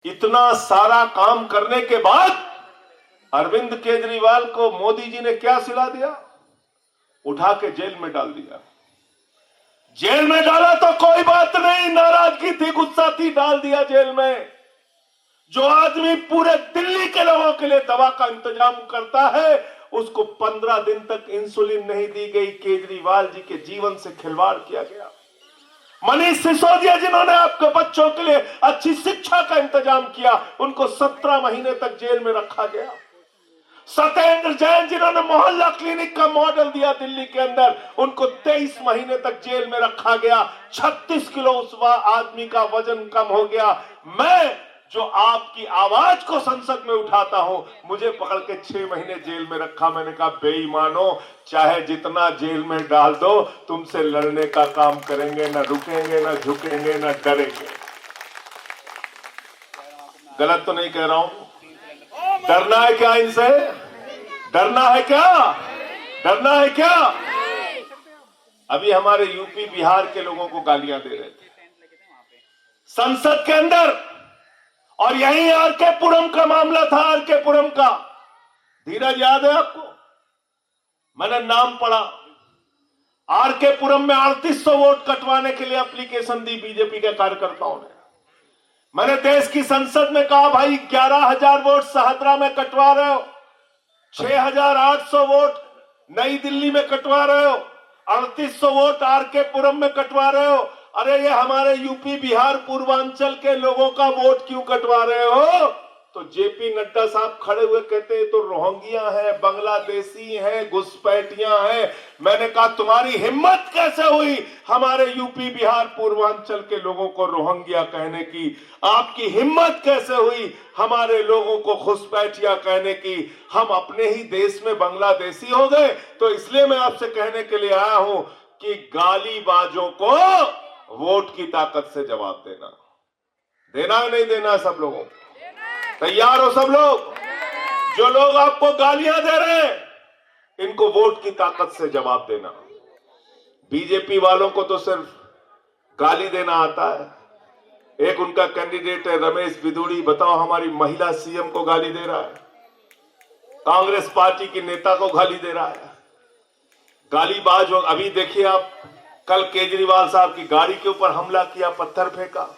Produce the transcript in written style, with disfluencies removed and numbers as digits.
इतना सारा काम करने के बाद अरविंद केजरीवाल को मोदी जी ने क्या सिला दिया? उठा के जेल में डाल दिया। जेल में डाला तो कोई बात नहीं, नाराजगी थी, गुस्सा थी, डाल दिया जेल में। जो आदमी पूरे दिल्ली के लोगों के लिए दवा का इंतजाम करता है, उसको 15 दिन तक इंसुलिन नहीं दी गई। केजरीवाल जी के जीवन से खिलवाड़ किया गया। मनीष सिसोदिया जिन्होंने आपके बच्चों के लिए अच्छी शिक्षा का इंतजाम किया, उनको 17 महीने तक जेल में रखा गया। सत्येंद्र जैन जिन्होंने मोहल्ला क्लिनिक का मॉडल दिया दिल्ली के अंदर, उनको 23 महीने तक जेल में रखा गया। 36 किलो उस आदमी का वजन कम हो गया। मैं जो आपकी आवाज को संसद में उठाता हूं, मुझे पकड़ के 6 महीने जेल में रखा। मैंने कहा बेईमानो, चाहे जितना जेल में डाल दो, तुमसे लड़ने का काम करेंगे, ना रुकेंगे, ना झुकेंगे, ना डरेंगे। गलत तो नहीं कह रहा हूं? डरना है क्या इनसे? डरना है क्या? डरना है क्या? अभी हमारे यूपी बिहार के लोगों को गालियां दे रहे थे संसद के अंदर, और यही आरके पुरम का मामला था। आरके पुरम का, धीरज याद है आपको? मैंने नाम पढ़ा, आरके पुरम में 3800 वोट कटवाने के लिए एप्लीकेशन दी बीजेपी के कार्यकर्ताओं ने। मैंने देश की संसद में कहा, भाई 11,000 वोट शाहदरा में कटवा रहे हो, 6,800 वोट नई दिल्ली में कटवा रहे हो, 3800 वोट आरके पुरम में कटवा रहे हो। अरे ये हमारे यूपी बिहार पूर्वांचल के लोगों का वोट क्यों कटवा रहे हो? तो जेपी नड्डा साहब खड़े हुए कहते हैं तो रोहिंग्या है, बांग्लादेशी है, घुसपैठियां हैं। मैंने कहा तुम्हारी हिम्मत कैसे हुई हमारे यूपी बिहार पूर्वांचल के लोगों को रोहिंग्या कहने की? आपकी हिम्मत कैसे हुई हमारे लोगों को घुसपैठिया कहने की? हम अपने ही देश में बांग्लादेशी हो गए। तो इसलिए मैं आपसे कहने के लिए आया हूं कि गालीबाजों को वोट की ताकत से जवाब देना। देना है नहीं देना? सब लोगों को तैयार हो? सब लोग जो लोग आपको गालियां दे रहे हैं, इनको वोट की ताकत से जवाब देना। बीजेपी वालों को तो सिर्फ गाली देना आता है। एक उनका कैंडिडेट है रमेश बिदुड़ी, बताओ हमारी महिला सीएम को गाली दे रहा है, कांग्रेस पार्टी के नेता को गाली दे रहा है। गालीबाज हो। अभी देखिए आप, कल केजरीवाल साहब की गाड़ी के ऊपर हमला किया, पत्थर फेंका।